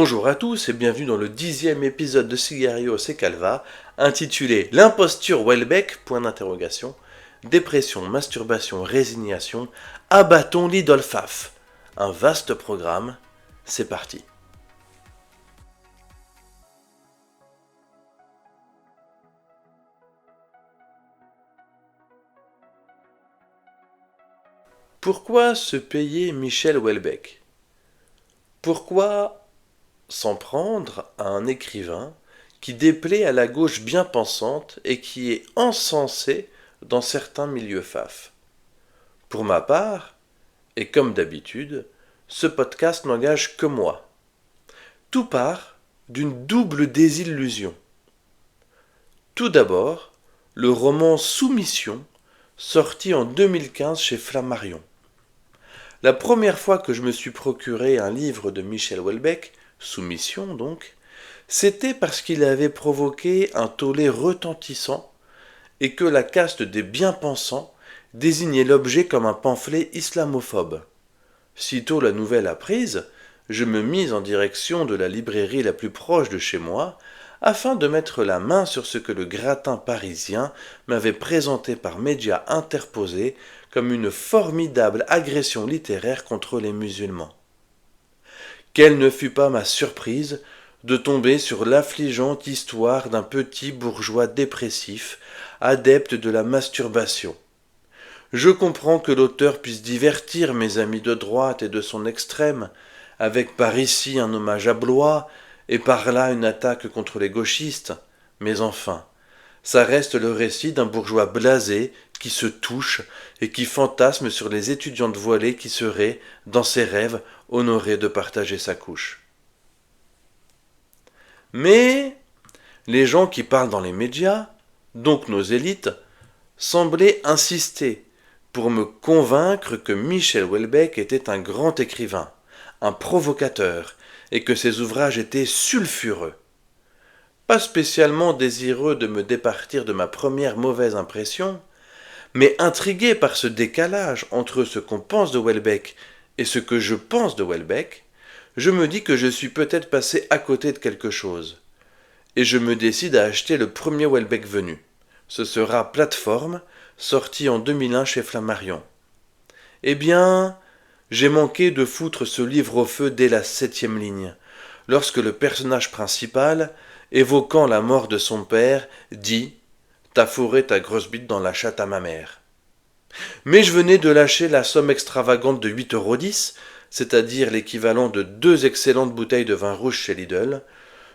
Bonjour à tous et bienvenue dans le 10e épisode de Cigario et Calva, intitulé L'imposture Welbeck, point d'interrogation, dépression, masturbation, résignation, abattons l'idole Faf. Un vaste programme, c'est parti. Pourquoi se payer Michel Houellebecq? Pourquoi s'en prendre à un écrivain qui déplaît à la gauche bien pensante et qui est encensé dans certains milieux faf? Pour ma part, et comme d'habitude, ce podcast n'engage que moi. Tout part d'une double désillusion. Tout d'abord, le roman Soumission, sorti en 2015 chez Flammarion. La première fois que je me suis procuré un livre de Michel Houellebecq, Soumission donc, c'était parce qu'il avait provoqué un tollé retentissant et que la caste des bien-pensants désignait l'objet comme un pamphlet islamophobe. Sitôt la nouvelle apprise, je me mis en direction de la librairie la plus proche de chez moi, afin de mettre la main sur ce que le gratin parisien m'avait présenté par médias interposés comme une formidable agression littéraire contre les musulmans. Quelle ne fut pas ma surprise de tomber sur l'affligeante histoire d'un petit bourgeois dépressif, adepte de la masturbation. Je comprends que l'auteur puisse divertir mes amis de droite et de son extrême, avec par ici un hommage à Blois, et par là une attaque contre les gauchistes, mais enfin, ça reste le récit d'un bourgeois blasé qui se touche et qui fantasme sur les étudiantes voilées qui seraient, dans ses rêves, honorées de partager sa couche. Mais les gens qui parlent dans les médias, donc nos élites, semblaient insister pour me convaincre que Michel Houellebecq était un grand écrivain, un provocateur, et que ses ouvrages étaient sulfureux. Pas spécialement désireux de me départir de ma première mauvaise impression, mais intrigué par ce décalage entre ce qu'on pense de Houellebecq et ce que je pense de Houellebecq, je me dis que je suis peut-être passé à côté de quelque chose. Et je me décide à acheter le premier Houellebecq venu. Ce sera Plateforme, sorti en 2001 chez Flammarion. Eh bien, j'ai manqué de foutre ce livre au feu dès la 7e ligne, lorsque le personnage principal, évoquant la mort de son père, dit « T'as fourré ta grosse bite dans la chatte à ma mère ». Mais je venais de lâcher la somme extravagante de 8,10 €, c'est-à-dire l'équivalent de 2 excellentes bouteilles de vin rouge chez Lidl.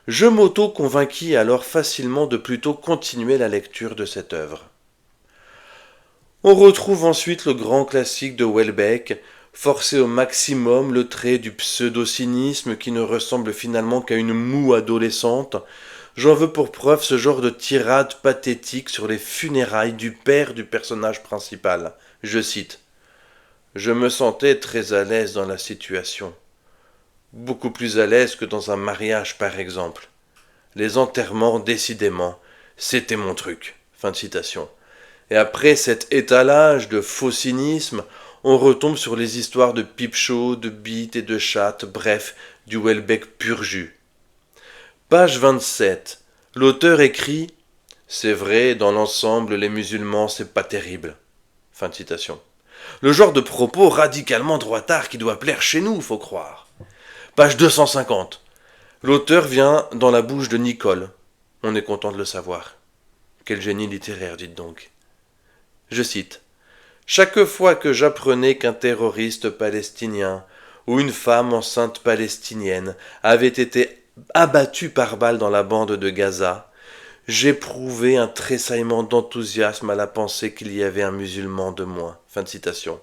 Je m'auto-convainquis alors facilement de plutôt continuer la lecture de cette œuvre. On retrouve ensuite le grand classique de Houellebecq, forcer au maximum le trait du pseudo-cynisme qui ne ressemble finalement qu'à une moue adolescente. J'en veux pour preuve ce genre de tirade pathétique sur les funérailles du père du personnage principal. Je cite « Je me sentais très à l'aise dans la situation. Beaucoup plus à l'aise que dans un mariage par exemple. Les enterrements, décidément, c'était mon truc. » Fin de citation. Et après cet étalage de faux cynisme, on retombe sur les histoires de pipe show, de bites et de chattes, bref, du Houellebecq pur jus. Page 27. L'auteur écrit « C'est vrai, dans l'ensemble, les musulmans, c'est pas terrible. » Fin de citation. Le genre de propos radicalement droitard qui doit plaire chez nous, faut croire. Page 250. L'auteur vient dans la bouche de Nicole. On est content de le savoir. Quel génie littéraire, dites donc. Je cite « Chaque fois que j'apprenais qu'un terroriste palestinien ou une femme enceinte palestinienne avait été abattu par balle dans la bande de Gaza, j'éprouvais un tressaillement d'enthousiasme à la pensée qu'il y avait un musulman de moins. » Fin de citation.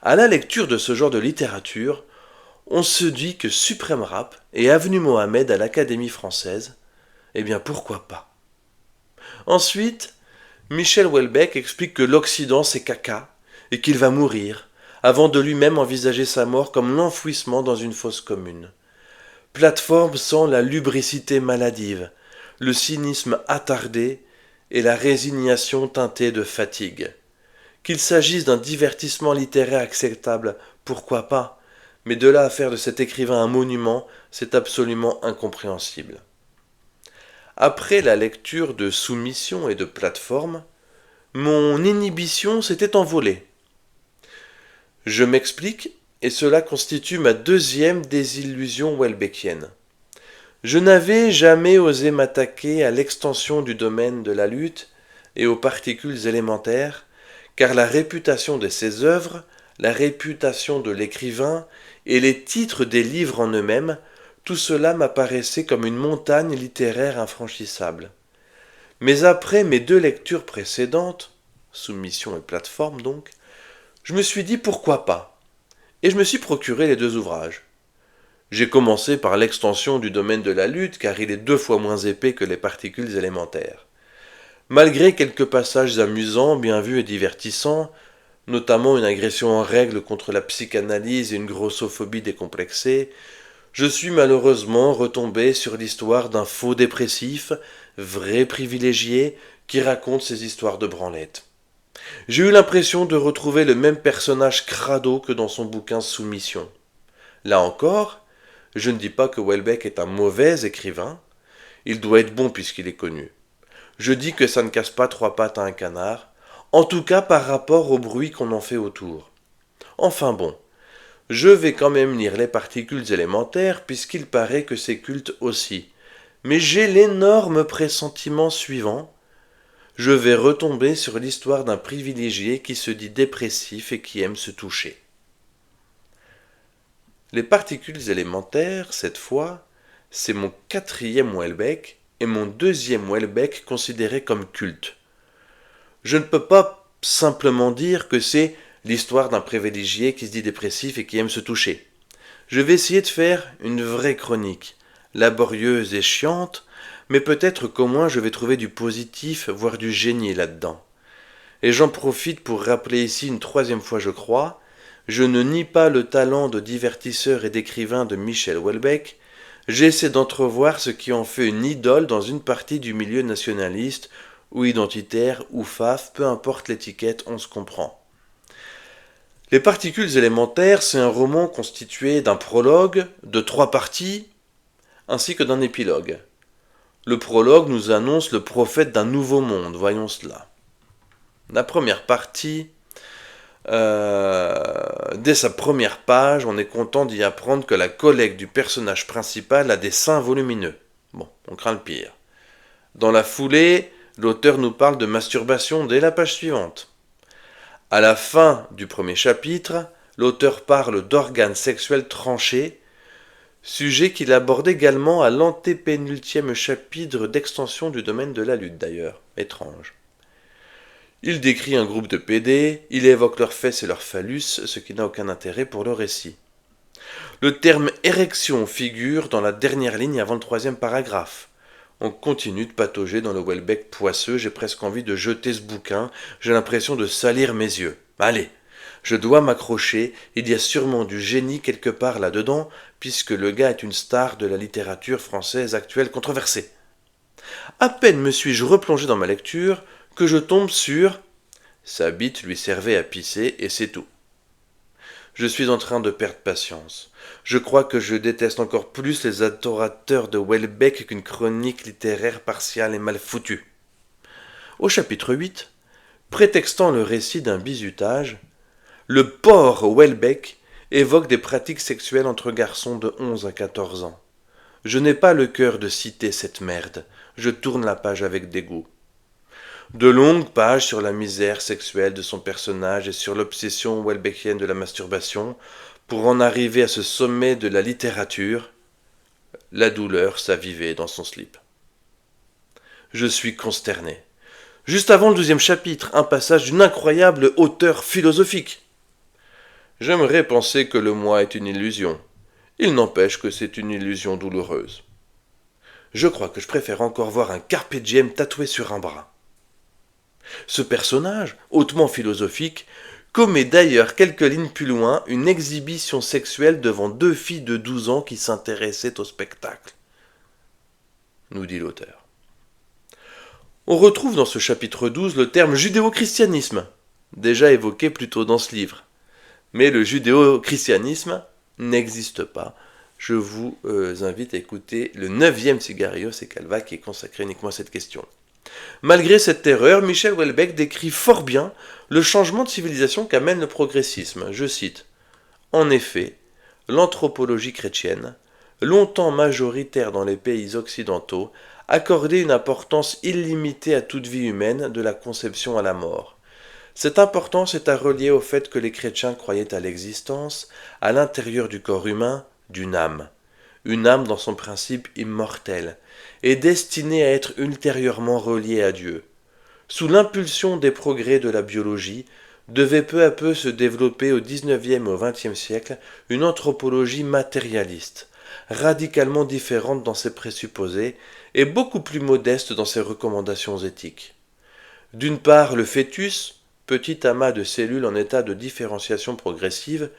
À la lecture de ce genre de littérature, on se dit que Suprême Rap et Avenue Mohamed à l'Académie française, eh bien pourquoi pas. Ensuite, Michel Houellebecq explique que l'Occident c'est caca et qu'il va mourir, avant de lui-même envisager sa mort comme l'enfouissement dans une fosse commune. Plateforme sent la lubricité maladive, le cynisme attardé et la résignation teintée de fatigue. Qu'il s'agisse d'un divertissement littéraire acceptable, pourquoi pas, mais de là à faire de cet écrivain un monument, c'est absolument incompréhensible. Après la lecture de Soumission et de Plateforme, mon inhibition s'était envolée. Je m'explique, et cela constitue ma deuxième désillusion welbeckienne. Je n'avais jamais osé m'attaquer à l'extension du domaine de la lutte et aux particules élémentaires, car la réputation de ses œuvres, la réputation de l'écrivain et les titres des livres en eux-mêmes, tout cela m'apparaissait comme une montagne littéraire infranchissable. Mais après mes deux lectures précédentes, Soumission et Plateforme donc, je me suis dit pourquoi pas, et je me suis procuré les deux ouvrages. J'ai commencé par l'extension du domaine de la lutte, car il est 2 fois moins épais que les particules élémentaires. Malgré quelques passages amusants, bien vus et divertissants, notamment une agression en règle contre la psychanalyse et une grossophobie décomplexée, je suis malheureusement retombé sur l'histoire d'un faux dépressif, vrai privilégié, qui raconte ses histoires de branlette. J'ai eu l'impression de retrouver le même personnage crado que dans son bouquin Soumission. Là encore, je ne dis pas que Houellebecq est un mauvais écrivain, il doit être bon puisqu'il est connu. Je dis que ça ne casse pas 3 pattes à un canard, en tout cas par rapport au bruit qu'on en fait autour. Enfin bon, je vais quand même lire les particules élémentaires puisqu'il paraît que c'est culte aussi. Mais j'ai l'énorme pressentiment suivant. Je vais retomber sur l'histoire d'un privilégié qui se dit dépressif et qui aime se toucher. Les particules élémentaires, cette fois, c'est mon 4e Houellebecq et mon 2e Houellebecq considéré comme culte. Je ne peux pas simplement dire que c'est l'histoire d'un privilégié qui se dit dépressif et qui aime se toucher. Je vais essayer de faire une vraie chronique, laborieuse et chiante, mais peut-être qu'au moins je vais trouver du positif, voire du génie là-dedans. Et j'en profite pour rappeler ici une 3e fois je crois, je ne nie pas le talent de divertisseur et d'écrivain de Michel Houellebecq, j'essaie d'entrevoir ce qui en fait une idole dans une partie du milieu nationaliste, ou identitaire, ou faf, peu importe l'étiquette, on se comprend. Les particules élémentaires, c'est un roman constitué d'un prologue, de 3 parties, ainsi que d'un épilogue. Le prologue nous annonce le prophète d'un nouveau monde, voyons cela. La première partie, dès sa première page, on est content d'y apprendre que la collègue du personnage principal a des seins volumineux. Bon, on craint le pire. Dans la foulée, l'auteur nous parle de masturbation dès la page suivante. À la fin du premier chapitre, l'auteur parle d'organes sexuels tranchés, sujet qu'il aborde également à l'antépénultième chapitre d'extension du domaine de la lutte d'ailleurs. Étrange. Il décrit un groupe de PD, il évoque leurs fesses et leurs phallus, ce qui n'a aucun intérêt pour le récit. Le terme érection figure dans la dernière ligne avant le 3e paragraphe. On continue de patauger dans le Houellebecq poisseux, j'ai presque envie de jeter ce bouquin, j'ai l'impression de salir mes yeux. Allez, je dois m'accrocher, il y a sûrement du génie quelque part là-dedans, puisque le gars est une star de la littérature française actuelle controversée. À peine me suis-je replongé dans ma lecture, que je tombe sur « Sa bite lui servait à pisser et c'est tout ». Je suis en train de perdre patience. Je crois que je déteste encore plus les adorateurs de Houellebecq qu'une chronique littéraire partiale et mal foutue. Au chapitre 8, prétextant le récit d'un bizutage, le porc Houellebecq évoque des pratiques sexuelles entre garçons de 11 à 14 ans. Je n'ai pas le cœur de citer cette merde, je tourne la page avec dégoût. De longues pages sur la misère sexuelle de son personnage et sur l'obsession houellebeckienne de la masturbation, pour en arriver à ce sommet de la littérature, la douleur s'avivait dans son slip. Je suis consterné. Juste avant le 12e chapitre, un passage d'une incroyable hauteur philosophique. J'aimerais penser que le moi est une illusion. Il n'empêche que c'est une illusion douloureuse. Je crois que je préfère encore voir un carpe diem tatoué sur un bras. Ce personnage, hautement philosophique, commet d'ailleurs quelques lignes plus loin une exhibition sexuelle devant 2 filles de 12 ans qui s'intéressaient au spectacle. Nous dit l'auteur. On retrouve dans ce chapitre 12 le terme judéo-christianisme, déjà évoqué plus tôt dans ce livre. Mais le judéo-christianisme, n'existe pas. Je vous invite à écouter le 9e Cigario et Calva qui est consacré uniquement à cette question. Malgré cette terreur, Michel Houellebecq décrit fort bien le changement de civilisation qu'amène le progressisme. Je cite : « En effet, l'anthropologie chrétienne, longtemps majoritaire dans les pays occidentaux, accordait une importance illimitée à toute vie humaine, de la conception à la mort. Cette importance est à relier au fait que les chrétiens croyaient à l'existence, à l'intérieur du corps humain, d'une âme. Une âme dans son principe immortel, et destinée à être ultérieurement reliée à Dieu. Sous l'impulsion des progrès de la biologie, devait peu à peu se développer au XIXe et au XXe siècle une anthropologie matérialiste, radicalement différente dans ses présupposés et beaucoup plus modeste dans ses recommandations éthiques. D'une part, le fœtus, petit amas de cellules en état de différenciation progressive,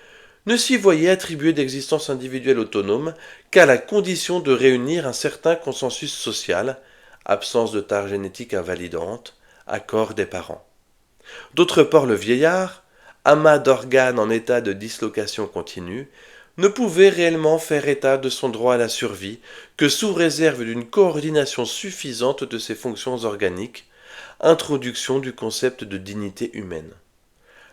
ne s'y voyait attribuer d'existence individuelle autonome qu'à la condition de réunir un certain consensus social, absence de tare génétique invalidante, accord des parents. D'autre part, le vieillard, amas d'organes en état de dislocation continue, ne pouvait réellement faire état de son droit à la survie que sous réserve d'une coordination suffisante de ses fonctions organiques, introduction du concept de dignité humaine.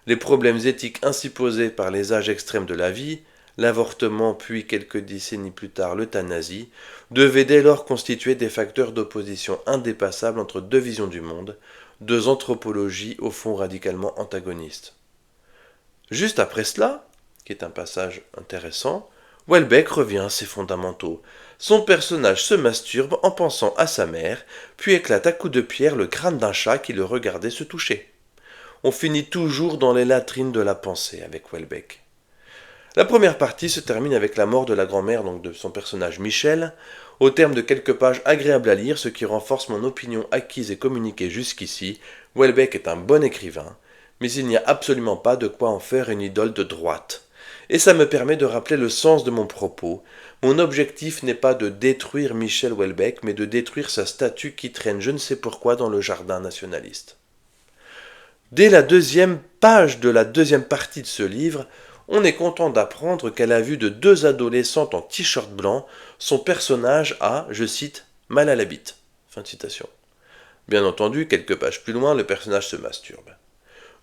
Les problèmes éthiques ainsi posés par les âges extrêmes de la vie, l'avortement puis quelques décennies plus tard l'euthanasie, devaient dès lors constituer des facteurs d'opposition indépassables entre deux visions du monde, deux anthropologies au fond radicalement antagonistes. Juste après cela, qui est un passage intéressant, Houellebecq revient à ses fondamentaux. Son personnage se masturbe en pensant à sa mère, puis éclate à coups de pierre le crâne d'un chat qui le regardait se toucher. On finit toujours dans les latrines de la pensée avec Houellebecq. La première partie se termine avec la mort de la grand-mère, donc de son personnage Michel, au terme de quelques pages agréables à lire, ce qui renforce mon opinion acquise et communiquée jusqu'ici. Houellebecq est un bon écrivain, mais il n'y a absolument pas de quoi en faire une idole de droite. Et ça me permet de rappeler le sens de mon propos. Mon objectif n'est pas de détruire Michel Houellebecq, mais de détruire sa statue qui traîne je ne sais pourquoi dans le jardin nationaliste. Dès la deuxième page de la deuxième partie de ce livre, on est content d'apprendre qu'à la vue de deux adolescentes en t-shirt blanc, son personnage a, je cite, « mal à la bite ». Fin de citation. Bien entendu, quelques pages plus loin, le personnage se masturbe.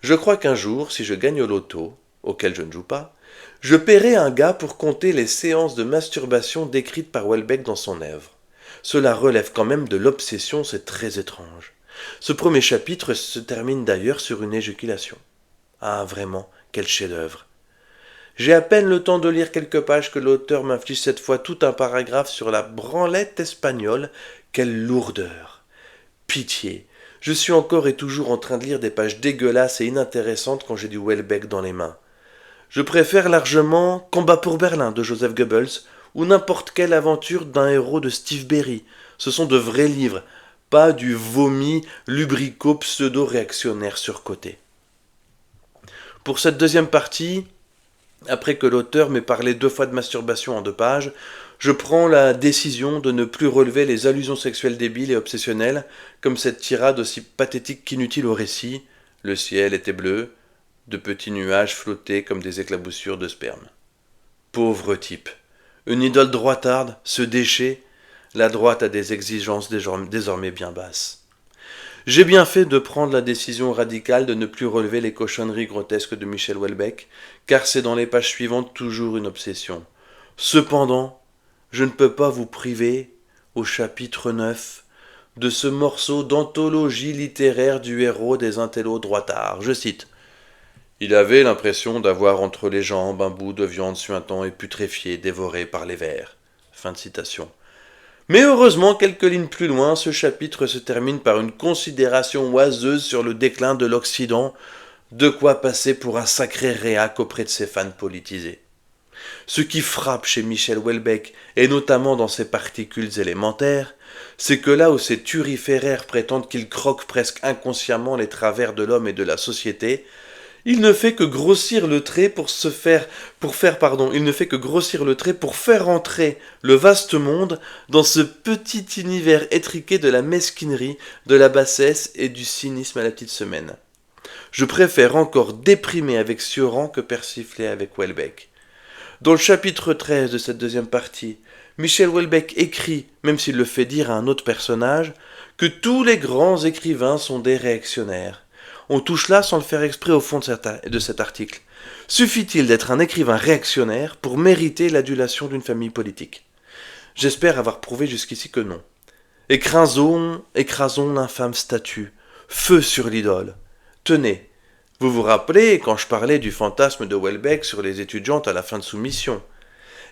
Je crois qu'un jour, si je gagne au loto, auquel je ne joue pas, je paierai un gars pour compter les séances de masturbation décrites par Houellebecq dans son œuvre. Cela relève quand même de l'obsession, c'est très étrange. Ce premier chapitre se termine d'ailleurs sur une éjaculation. Ah, vraiment, quel chef-d'œuvre! J'ai à peine le temps de lire quelques pages que l'auteur m'inflige cette fois tout un paragraphe sur la branlette espagnole. Quelle lourdeur! Pitié! Je suis encore et toujours en train de lire des pages dégueulasses et inintéressantes quand j'ai du Houellebecq dans les mains. Je préfère largement Combat pour Berlin de Joseph Goebbels ou n'importe quelle aventure d'un héros de Steve Berry. Ce sont de vrais livres, pas du vomi lubrico pseudo-réactionnaire surcoté. Pour cette deuxième partie, après que l'auteur m'ait parlé 2 fois de masturbation en 2 pages, je prends la décision de ne plus relever les allusions sexuelles débiles et obsessionnelles, comme cette tirade aussi pathétique qu'inutile au récit. Le ciel était bleu, de petits nuages flottaient comme des éclaboussures de sperme. Pauvre type, une idole droitarde, ce déchet. La droite a des exigences désormais bien basses. J'ai bien fait de prendre la décision radicale de ne plus relever les cochonneries grotesques de Michel Houellebecq, car c'est dans les pages suivantes toujours une obsession. Cependant, je ne peux pas vous priver, au chapitre 9, de ce morceau d'anthologie littéraire du héros des intellos droitards. Je cite : « Il avait l'impression d'avoir entre les jambes un bout de viande suintant et putréfié, dévoré par les vers. » Fin de citation. Mais heureusement, quelques lignes plus loin, ce chapitre se termine par une considération oiseuse sur le déclin de l'Occident, de quoi passer pour un sacré réac auprès de ses fans politisés. Ce qui frappe chez Michel Houellebecq, et notamment dans ses particules élémentaires, c'est que là où ces turiféraires prétendent qu'il croque presque inconsciemment les travers de l'homme et de la société, il ne fait que grossir le trait pour faire entrer le vaste monde dans ce petit univers étriqué de la mesquinerie, de la bassesse et du cynisme à la petite semaine. Je préfère encore déprimer avec Sioran que persifler avec Houellebecq. Dans le chapitre 13 de cette deuxième partie, Michel Houellebecq écrit, même s'il le fait dire à un autre personnage, que tous les grands écrivains sont des réactionnaires. On touche là sans le faire exprès au fond de cet article. Suffit-il d'être un écrivain réactionnaire pour mériter l'adulation d'une famille politique? J'espère avoir prouvé jusqu'ici que non. Écrasons l'infâme statue. Feu sur l'idole. Tenez, vous vous rappelez quand je parlais du fantasme de Houellebecq sur les étudiantes à la fin de Soumission?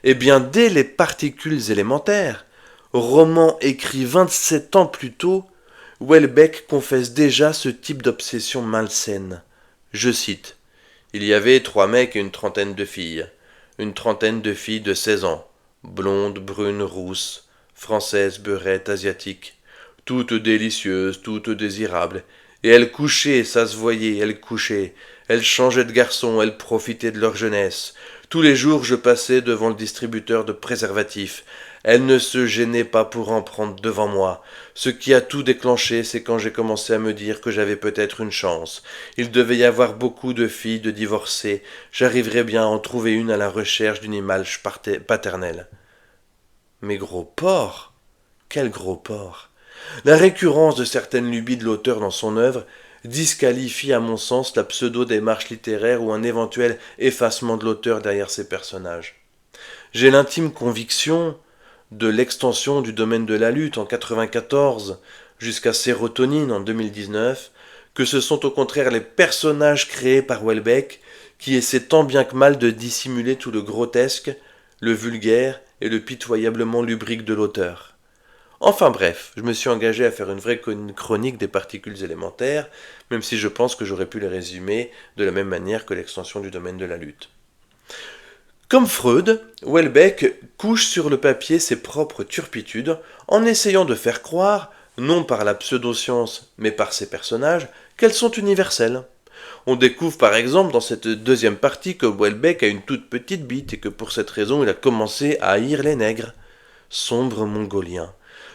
Eh bien, dès les particules élémentaires, roman écrit 27 ans plus tôt, Houellebecq confesse déjà ce type d'obsession malsaine. Je cite. Il y avait 3 mecs et une trentaine de filles. Une trentaine de filles de 16 ans. Blondes, brunes, rousses, françaises, beurrettes, asiatiques. Toutes délicieuses, toutes désirables. Et elles couchaient, ça se voyait, elles couchaient. Elles changeaient de garçon, elles profitaient de leur jeunesse. Tous les jours je passais devant le distributeur de préservatifs. Elle ne se gênait pas pour en prendre devant moi. Ce qui a tout déclenché, c'est quand j'ai commencé à me dire que j'avais peut-être une chance. Il devait y avoir beaucoup de filles de divorcées. J'arriverais bien à en trouver une à la recherche d'une image paternelle. Mais gros porc! Quel gros porc! La récurrence de certaines lubies de l'auteur dans son œuvre disqualifie à mon sens la pseudo-démarche littéraire ou un éventuel effacement de l'auteur derrière ses personnages. J'ai l'intime conviction de l'extension du domaine de la lutte en 1994 jusqu'à Sérotonine en 2019, que ce sont au contraire les personnages créés par Houellebecq qui essaient tant bien que mal de dissimuler tout le grotesque, le vulgaire et le pitoyablement lubrique de l'auteur. Enfin bref, je me suis engagé à faire une vraie chronique des particules élémentaires, même si je pense que j'aurais pu les résumer de la même manière que l'extension du domaine de la lutte. Comme Freud, Houellebecq couche sur le papier ses propres turpitudes en essayant de faire croire, non par la pseudo-science, mais par ses personnages, qu'elles sont universelles. On découvre par exemple dans cette deuxième partie que Houellebecq a une toute petite bite et que pour cette raison il a commencé à haïr les nègres. Sombre mongolien.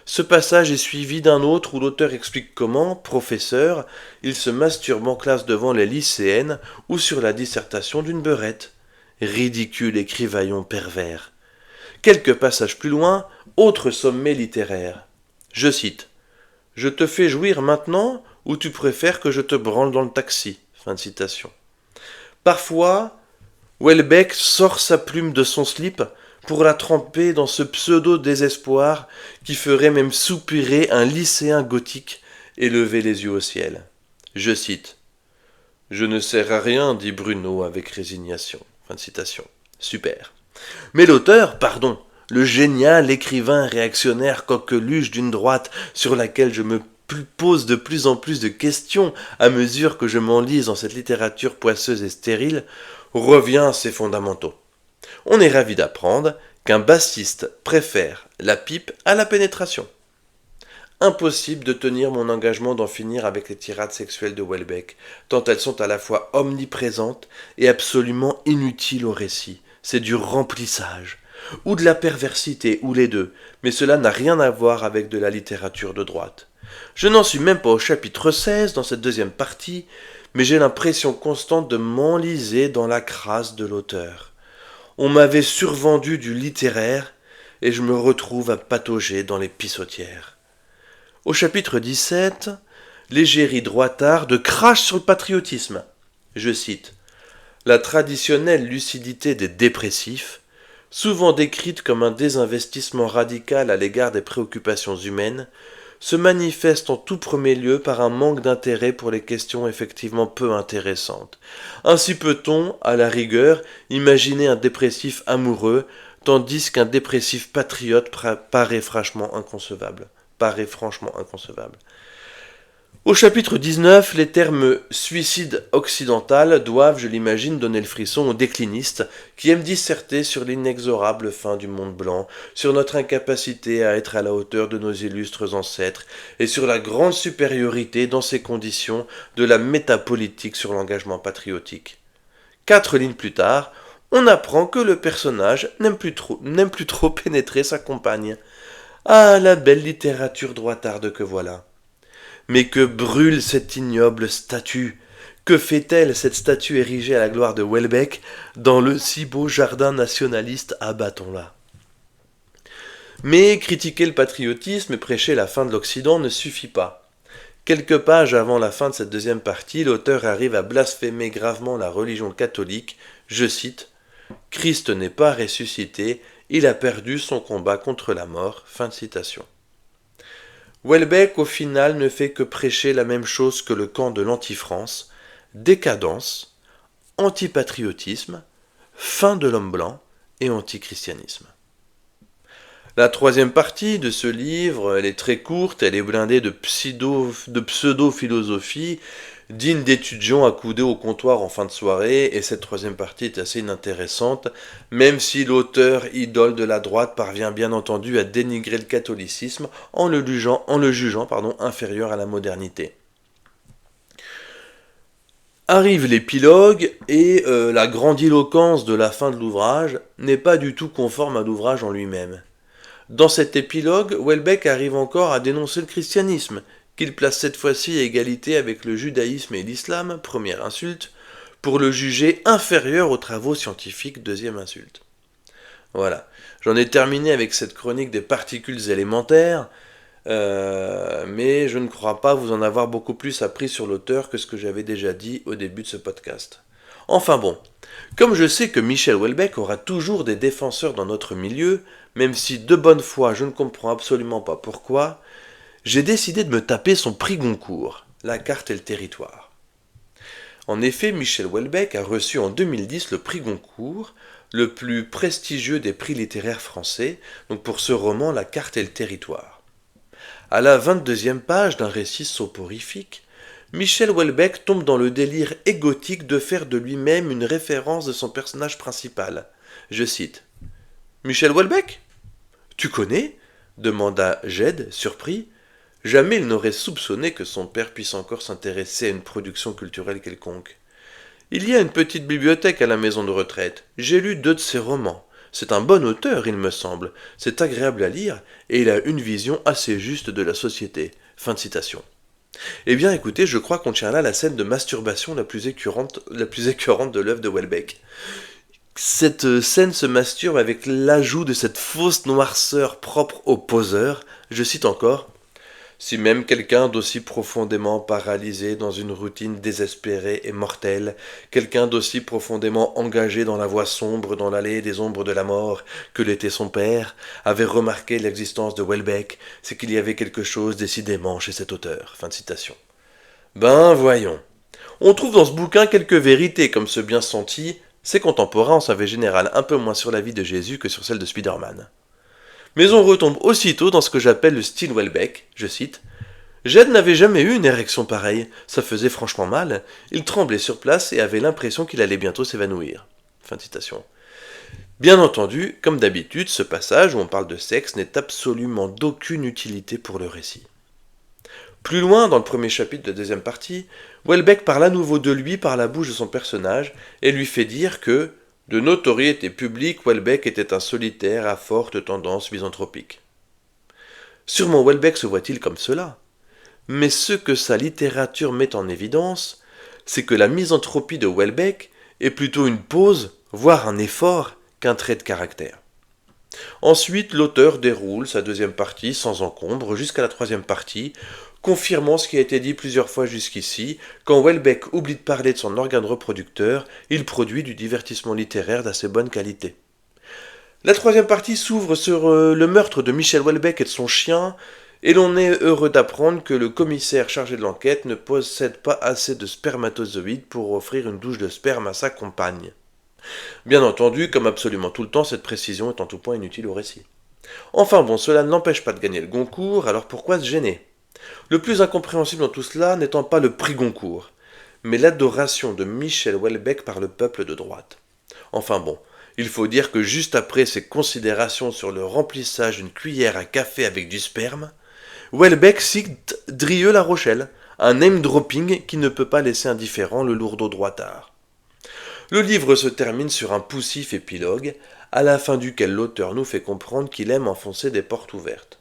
Ce passage est suivi d'un autre où l'auteur explique comment, professeur, il se masturbe en classe devant les lycéennes ou sur la dissertation d'une beurette. Ridicule écrivaillon pervers. Quelques passages plus loin, autre sommet littéraire. Je cite. « Je te fais jouir maintenant ou tu préfères que je te branle dans le taxi ?» Fin de citation. Parfois, Houellebecq sort sa plume de son slip pour la tremper dans ce pseudo-désespoir qui ferait même soupirer un lycéen gothique et lever les yeux au ciel. Je cite. « Je ne sers à rien, dit Bruno avec résignation. » Fin de citation. Super. Mais l'auteur, pardon, le génial écrivain réactionnaire coqueluche d'une droite sur laquelle je me pose de plus en plus de questions à mesure que je m'enlise dans cette littérature poisseuse et stérile, revient à ses fondamentaux. On est ravi d'apprendre qu'un bassiste préfère la pipe à la pénétration. Impossible de tenir mon engagement d'en finir avec les tirades sexuelles de Houellebecq, tant elles sont à la fois omniprésentes et absolument inutiles au récit. C'est du remplissage, ou de la perversité, ou les deux, mais cela n'a rien à voir avec de la littérature de droite. Je n'en suis même pas au chapitre 16 dans cette deuxième partie, mais j'ai l'impression constante de m'enliser dans la crasse de l'auteur. On m'avait survendu du littéraire, et je me retrouve à patauger dans les pissotières. Au chapitre 17, l'égérie droitarde crache sur le patriotisme. Je cite. « La traditionnelle lucidité des dépressifs, souvent décrite comme un désinvestissement radical à l'égard des préoccupations humaines, se manifeste en tout premier lieu par un manque d'intérêt pour les questions effectivement peu intéressantes. Ainsi peut-on, à la rigueur, imaginer un dépressif amoureux, tandis qu'un dépressif patriote paraît franchement inconcevable. Au chapitre 19, les termes « suicide occidental » doivent, je l'imagine, donner le frisson aux déclinistes qui aiment disserter sur l'inexorable fin du monde blanc, sur notre incapacité à être à la hauteur de nos illustres ancêtres et sur la grande supériorité, dans ces conditions, de la métapolitique sur l'engagement patriotique. 4 lignes plus tard, on apprend que le personnage n'aime plus trop pénétrer sa compagne. Ah, la belle littérature droitarde que voilà. Mais que brûle cette ignoble statue, Que fait-elle, cette statue érigée à la gloire de Houellebecq, dans le si beau jardin nationaliste à Bâton-là? Mais critiquer le patriotisme et prêcher la fin de l'Occident ne suffit pas. Quelques pages avant la fin de cette deuxième partie, l'auteur arrive à blasphémer gravement la religion catholique, je cite, « Christ n'est pas ressuscité, il a perdu son combat contre la mort ». Fin de citation. Houellebecq, au final, ne fait que prêcher la même chose que le camp de l'anti-France, décadence, antipatriotisme, fin de l'homme blanc et antichristianisme. La troisième partie de ce livre, elle est très courte, elle est blindée de pseudo-philosophie, digne d'étudiants accoudés au comptoir en fin de soirée, et cette troisième partie est assez inintéressante, même si l'auteur idole de la droite parvient bien entendu à dénigrer le catholicisme en le jugeant inférieur à la modernité. Arrive l'épilogue, et la grandiloquence de la fin de l'ouvrage n'est pas du tout conforme à l'ouvrage en lui-même. Dans cet épilogue, Houellebecq arrive encore à dénoncer le christianisme, qu'il place cette fois-ci à égalité avec le judaïsme et l'islam, première insulte, pour le juger inférieur aux travaux scientifiques, deuxième insulte. Voilà, j'en ai terminé avec cette chronique des particules élémentaires, mais je ne crois pas vous en avoir beaucoup plus appris sur l'auteur que ce que j'avais déjà dit au début de ce podcast. Enfin bon, comme je sais que Michel Houellebecq aura toujours des défenseurs dans notre milieu, même si de bonne foi je ne comprends absolument pas pourquoi, j'ai décidé de me taper son prix Goncourt, La carte et le territoire. En effet, Michel Houellebecq a reçu en 2010 le prix Goncourt, le plus prestigieux des prix littéraires français, donc pour ce roman La carte et le territoire. À la 22e page d'un récit soporifique, Michel Houellebecq tombe dans le délire égotique de faire de lui-même une référence de son personnage principal. Je cite. « Michel Houellebecq ? Tu connais ? » demanda Ged, surpris. Jamais il n'aurait soupçonné que son père puisse encore s'intéresser à une production culturelle quelconque. « Il y a une petite bibliothèque à la maison de retraite. J'ai lu 2 de ses romans. C'est un bon auteur, il me semble. C'est agréable à lire, et il a une vision assez juste de la société. » Fin de citation. Eh bien écoutez, je crois qu'on tient là la scène de masturbation la plus écœurante de l'œuvre de Houellebecq. Cette scène se masturbe avec l'ajout de cette fausse noirceur propre au poseur. Je cite encore. Si même quelqu'un d'aussi profondément paralysé dans une routine désespérée et mortelle, quelqu'un d'aussi profondément engagé dans la voie sombre dans l'allée des ombres de la mort que l'était son père, avait remarqué l'existence de Houellebecq, c'est qu'il y avait quelque chose décidément chez cet auteur. Fin de citation. Ben voyons. On trouve dans ce bouquin quelques vérités comme ce bien senti, ses contemporains en savaient général un peu moins sur la vie de Jésus que sur celle de Spider-Man. Mais on retombe aussitôt dans ce que j'appelle le style Houellebecq, je cite. Ged n'avait jamais eu une érection pareille, ça faisait franchement mal, il tremblait sur place et avait l'impression qu'il allait bientôt s'évanouir. Fin de citation. Bien entendu, comme d'habitude, ce passage où on parle de sexe n'est absolument d'aucune utilité pour le récit. Plus loin, dans le premier chapitre de la deuxième partie, Houellebecq parle à nouveau de lui par la bouche de son personnage et lui fait dire que, de notoriété publique, Houellebecq était un solitaire à forte tendance misanthropique. Sûrement Houellebecq se voit-il comme cela, mais ce que sa littérature met en évidence, c'est que la misanthropie de Houellebecq est plutôt une pose, voire un effort, qu'un trait de caractère. Ensuite, l'auteur déroule sa deuxième partie sans encombre jusqu'à la troisième partie, confirmant ce qui a été dit plusieurs fois jusqu'ici, quand Houellebecq oublie de parler de son organe reproducteur, il produit du divertissement littéraire d'assez bonne qualité. La troisième partie s'ouvre sur le meurtre de Michel Houellebecq et de son chien, et l'on est heureux d'apprendre que le commissaire chargé de l'enquête ne possède pas assez de spermatozoïdes pour offrir une douche de sperme à sa compagne. Bien entendu, comme absolument tout le temps, cette précision est en tout point inutile au récit. Enfin bon, cela ne l'empêche pas de gagner le Goncourt, alors pourquoi se gêner ? Le plus incompréhensible dans tout cela n'étant pas le prix Goncourt, mais l'adoration de Michel Houellebecq par le peuple de droite. Enfin bon, il faut dire que juste après ces considérations sur le remplissage d'une cuillère à café avec du sperme, Houellebecq cite Drieux-La Rochelle, un name-dropping qui ne peut pas laisser indifférent le lourdeau droitard. Le livre se termine sur un poussif épilogue, à la fin duquel l'auteur nous fait comprendre qu'il aime enfoncer des portes ouvertes.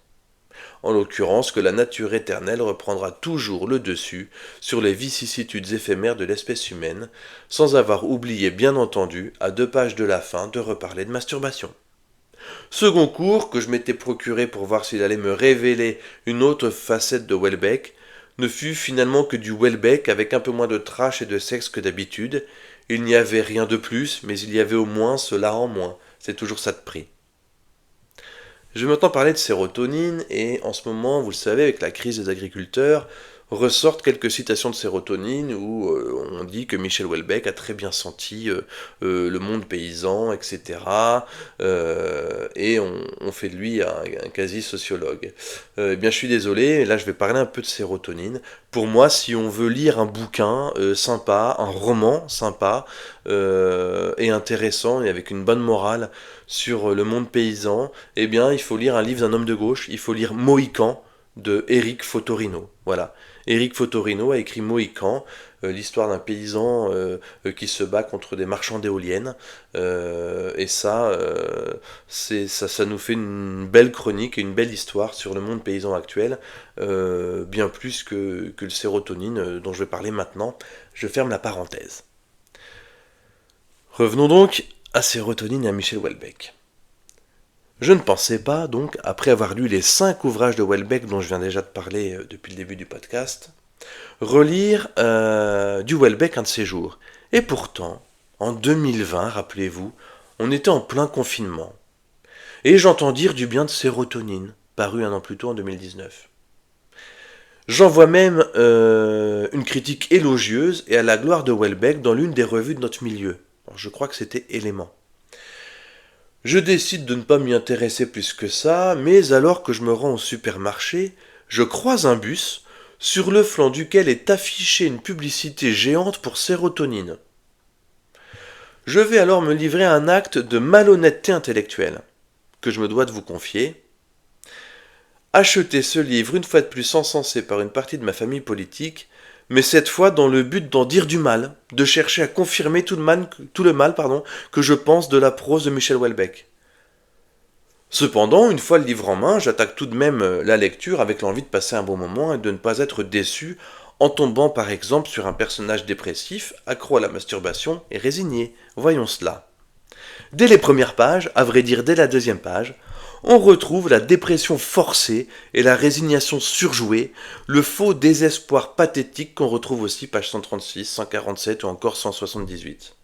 En l'occurrence que la nature éternelle reprendra toujours le dessus sur les vicissitudes éphémères de l'espèce humaine, sans avoir oublié bien entendu, à 2 pages de la fin, de reparler de masturbation. Second cours que je m'étais procuré pour voir s'il allait me révéler une autre facette de Welbeck, ne fut finalement que du Welbeck avec un peu moins de trash et de sexe que d'habitude. Il n'y avait rien de plus, mais il y avait au moins cela en moins. C'est toujours ça de prix. Je vais maintenant parler de sérotonine, et en ce moment, vous le savez, avec la crise des agriculteurs, ressortent quelques citations de sérotonine où on dit que Michel Houellebecq a très bien senti le monde paysan, etc. Et on fait de lui un quasi-sociologue. Eh bien, je suis désolé, là je vais parler un peu de sérotonine. Pour moi, si on veut lire un bouquin sympa, un roman sympa et intéressant et avec une bonne morale sur le monde paysan, eh bien, il faut lire un livre d'un homme de gauche, il faut lire Mohican de Éric Fotorino. Voilà. Éric Fotorino a écrit Mohican, l'histoire d'un paysan qui se bat contre des marchands d'éoliennes. Et ça, ça nous fait une belle chronique et une belle histoire sur le monde paysan actuel, bien plus que le sérotonine dont je vais parler maintenant. Je ferme la parenthèse. Revenons donc à sérotonine et à Michel Houellebecq. Je ne pensais pas, donc, après avoir lu les 5 ouvrages de Houellebecq dont je viens déjà de parler depuis le début du podcast, relire du Houellebecq un de ces jours. Et pourtant, en 2020, rappelez-vous, on était en plein confinement. Et j'entends dire du bien de sérotonine, paru un an plus tôt en 2019. J'en vois même une critique élogieuse et à la gloire de Houellebecq dans l'une des revues de notre milieu. Alors, je crois que c'était Élément. Je décide de ne pas m'y intéresser plus que ça, mais alors que je me rends au supermarché, je croise un bus sur le flanc duquel est affichée une publicité géante pour sérotonine. Je vais alors me livrer à un acte de malhonnêteté intellectuelle, que je me dois de vous confier. Acheter ce livre une fois de plus encensé par une partie de ma famille politique, mais cette fois dans le but d'en dire du mal, de chercher à confirmer tout le mal que je pense de la prose de Michel Houellebecq. Cependant, une fois le livre en main, j'attaque tout de même la lecture avec l'envie de passer un bon moment et de ne pas être déçu en tombant par exemple sur un personnage dépressif, accro à la masturbation et résigné. Voyons cela. Dès les premières pages, à vrai dire dès la deuxième page, on retrouve la dépression forcée et la résignation surjouée, le faux désespoir pathétique qu'on retrouve aussi page 136, 147 ou encore 178.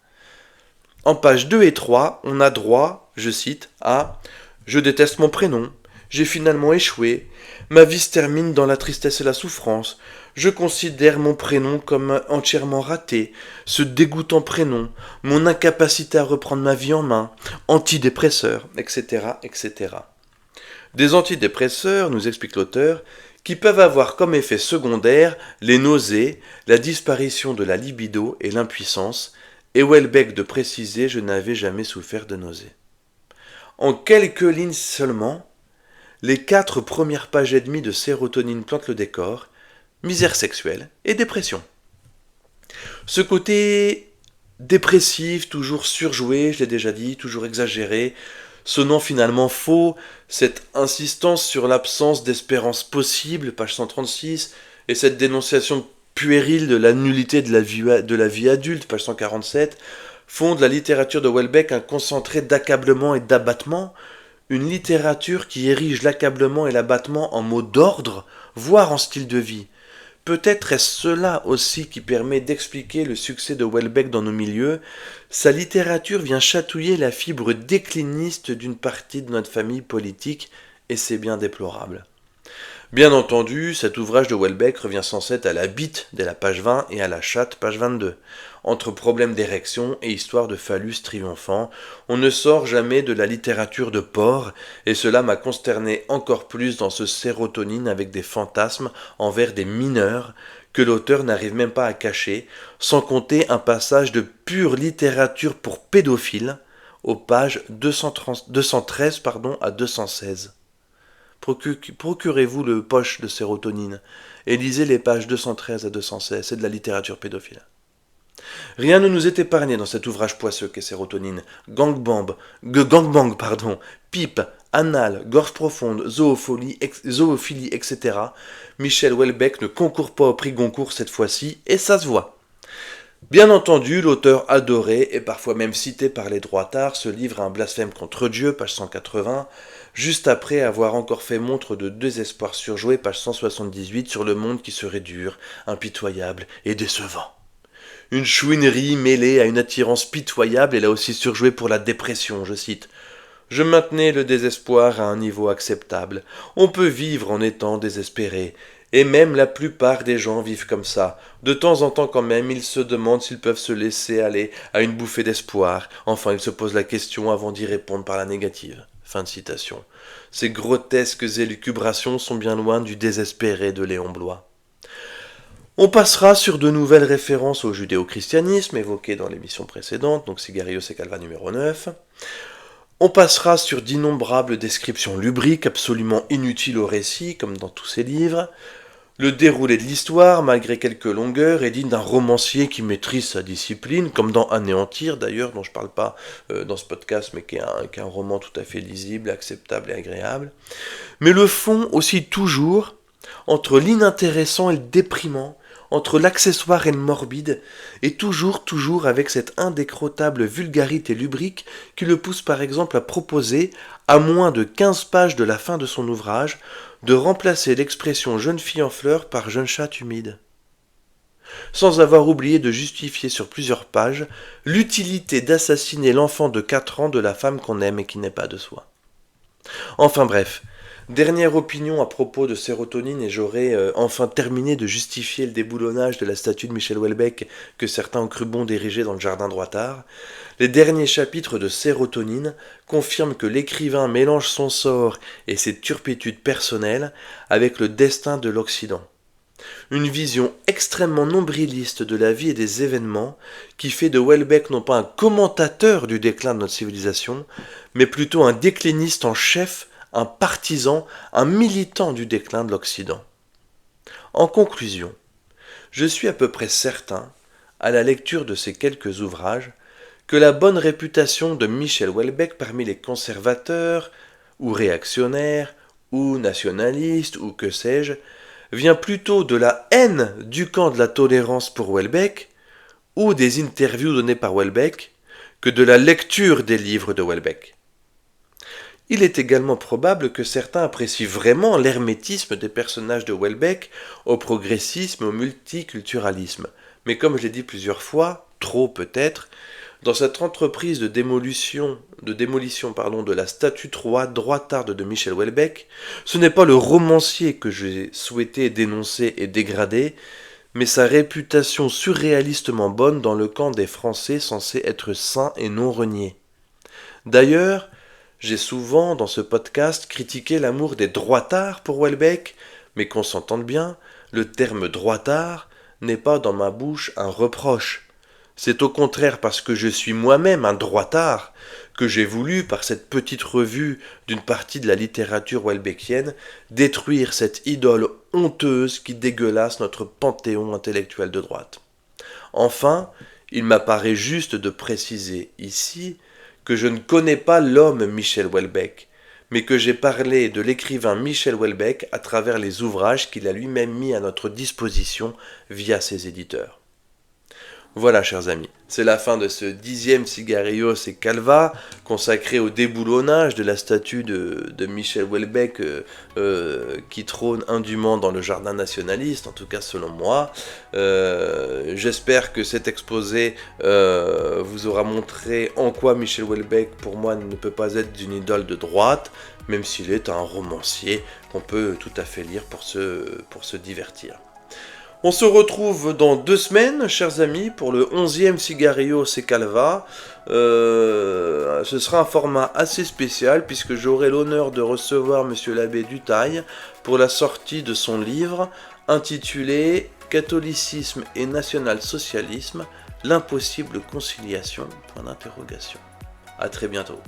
En pages 2 et 3, on a droit, je cite, à « Je déteste mon prénom, j'ai finalement échoué, ma vie se termine dans la tristesse et la souffrance, je considère mon prénom comme entièrement raté, ce dégoûtant prénom, mon incapacité à reprendre ma vie en main, antidépresseur, etc., etc. » Des antidépresseurs, nous explique l'auteur, qui peuvent avoir comme effet secondaire les nausées, la disparition de la libido et l'impuissance, et Houellebecq de préciser « Je n'avais jamais souffert de nausées ». En quelques lignes seulement, les 4 premières pages et demie de Sérotonine plantent le décor, misère sexuelle et dépression. Ce côté dépressif, toujours surjoué, je l'ai déjà dit, toujours exagéré, sonnant finalement faux, cette insistance sur l'absence d'espérance possible, page 136, et cette dénonciation puérile de la nullité de la vie adulte, page 147, font de la littérature de Houellebecq un concentré d'accablement et d'abattement, une littérature qui érige l'accablement et l'abattement en mots d'ordre, voire en style de vie. Peut-être est-ce cela aussi qui permet d'expliquer le succès de Houellebecq dans nos milieux. Sa littérature vient chatouiller la fibre décliniste d'une partie de notre famille politique, et c'est bien déplorable. Bien entendu, cet ouvrage de Houellebecq revient sans cesse à la bite dès la page 20 et à la chatte, page 22. Entre problèmes d'érection et histoire de phallus triomphant, on ne sort jamais de la littérature de porc, et cela m'a consterné encore plus dans ce sérotonine avec des fantasmes envers des mineurs que l'auteur n'arrive même pas à cacher, sans compter un passage de pure littérature pour pédophiles aux pages 213 à 216. Procurez-vous le poche de sérotonine et lisez les pages 213 à 216, c'est de la littérature pédophile. Rien ne nous est épargné dans cet ouvrage poisseux qu'est Sérotonine. Gangbang, pipe, anal, gorge profonde, zoophilie, etc., Michel Houellebecq ne concourt pas au prix Goncourt cette fois-ci, et ça se voit. Bien entendu, l'auteur adoré, et parfois même cité par les droitards, se livre à un blasphème contre Dieu, page 180, juste après avoir encore fait montre de désespoir surjoué, page 178, sur le monde qui serait dur, impitoyable et décevant. Une chouinerie mêlée à une attirance pitoyable, et là aussi surjouée pour la dépression, je cite. Je maintenais le désespoir à un niveau acceptable. On peut vivre en étant désespéré. Et même la plupart des gens vivent comme ça. De temps en temps quand même, ils se demandent s'ils peuvent se laisser aller à une bouffée d'espoir. Enfin, ils se posent la question avant d'y répondre par la négative. Fin de citation. Ces grotesques élucubrations sont bien loin du désespéré de Léon Bloy. On passera sur de nouvelles références au judéo-christianisme évoquées dans l'émission précédente, donc Sigarios et Calva numéro 9. On passera sur d'innombrables descriptions lubriques absolument inutiles au récit, comme dans tous ses livres. Le déroulé de l'histoire, malgré quelques longueurs, est digne d'un romancier qui maîtrise sa discipline, comme dans Anéantir d'ailleurs, dont je ne parle pas dans ce podcast, mais qui est un roman tout à fait lisible, acceptable et agréable. Mais le fond aussi toujours, entre l'inintéressant et le déprimant, entre l'accessoire et le morbide, et toujours avec cette indécrottable vulgarité lubrique qui le pousse par exemple à proposer, à moins de 15 pages de la fin de son ouvrage, de remplacer l'expression jeune fille en fleurs par jeune chatte humide. Sans avoir oublié de justifier sur plusieurs pages l'utilité d'assassiner l'enfant de 4 ans de la femme qu'on aime et qui n'est pas de soi. Enfin bref, dernière opinion à propos de Sérotonine, et j'aurai enfin terminé de justifier le déboulonnage de la statue de Michel Houellebecq que certains ont cru bon d'ériger dans le jardin droitard. Les derniers chapitres de Sérotonine confirment que l'écrivain mélange son sort et ses turpitudes personnelles avec le destin de l'Occident. Une vision extrêmement nombriliste de la vie et des événements qui fait de Houellebecq non pas un commentateur du déclin de notre civilisation, mais plutôt un décliniste en chef, un partisan, un militant du déclin de l'Occident. En conclusion, je suis à peu près certain, à la lecture de ces quelques ouvrages, que la bonne réputation de Michel Houellebecq parmi les conservateurs, ou réactionnaires, ou nationalistes, ou que sais-je, vient plutôt de la haine du camp de la tolérance pour Houellebecq, ou des interviews données par Houellebecq, que de la lecture des livres de Houellebecq. Il est également probable que certains apprécient vraiment l'hermétisme des personnages de Houellebecq au progressisme et au multiculturalisme. Mais comme je l'ai dit plusieurs fois, trop peut-être, dans cette entreprise de démolition de la statue droitarde de Michel Houellebecq, ce n'est pas le romancier que j'ai souhaité dénoncer et dégrader, mais sa réputation surréalistement bonne dans le camp des Français censés être saints et non reniés. D'ailleurs, j'ai souvent, dans ce podcast, critiqué l'amour des droitards pour Houellebecq, mais qu'on s'entende bien, le terme droitard n'est pas dans ma bouche un reproche. C'est au contraire parce que je suis moi-même un droitard que j'ai voulu, par cette petite revue d'une partie de la littérature houellebecquienne, détruire cette idole honteuse qui dégueulasse notre panthéon intellectuel de droite. Enfin, il m'apparaît juste de préciser ici que je ne connais pas l'homme Michel Houellebecq, mais que j'ai parlé de l'écrivain Michel Houellebecq à travers les ouvrages qu'il a lui-même mis à notre disposition via ses éditeurs. Voilà, chers amis, c'est la fin de ce 10e Sigarios et Calva, consacré au déboulonnage de la statue de Michel Houellebecq qui trône indûment dans le jardin nationaliste, en tout cas selon moi. J'espère que cet exposé vous aura montré en quoi Michel Houellebecq, pour moi, ne peut pas être d'une idole de droite, même s'il est un romancier qu'on peut tout à fait lire pour se divertir. On se retrouve dans 2 semaines, chers amis, pour le 11e Sigarios et Calva. Ce sera un format assez spécial puisque j'aurai l'honneur de recevoir Monsieur l'abbé Dutail pour la sortie de son livre intitulé « Catholicisme et national-socialisme, l'impossible conciliation ?» A très bientôt.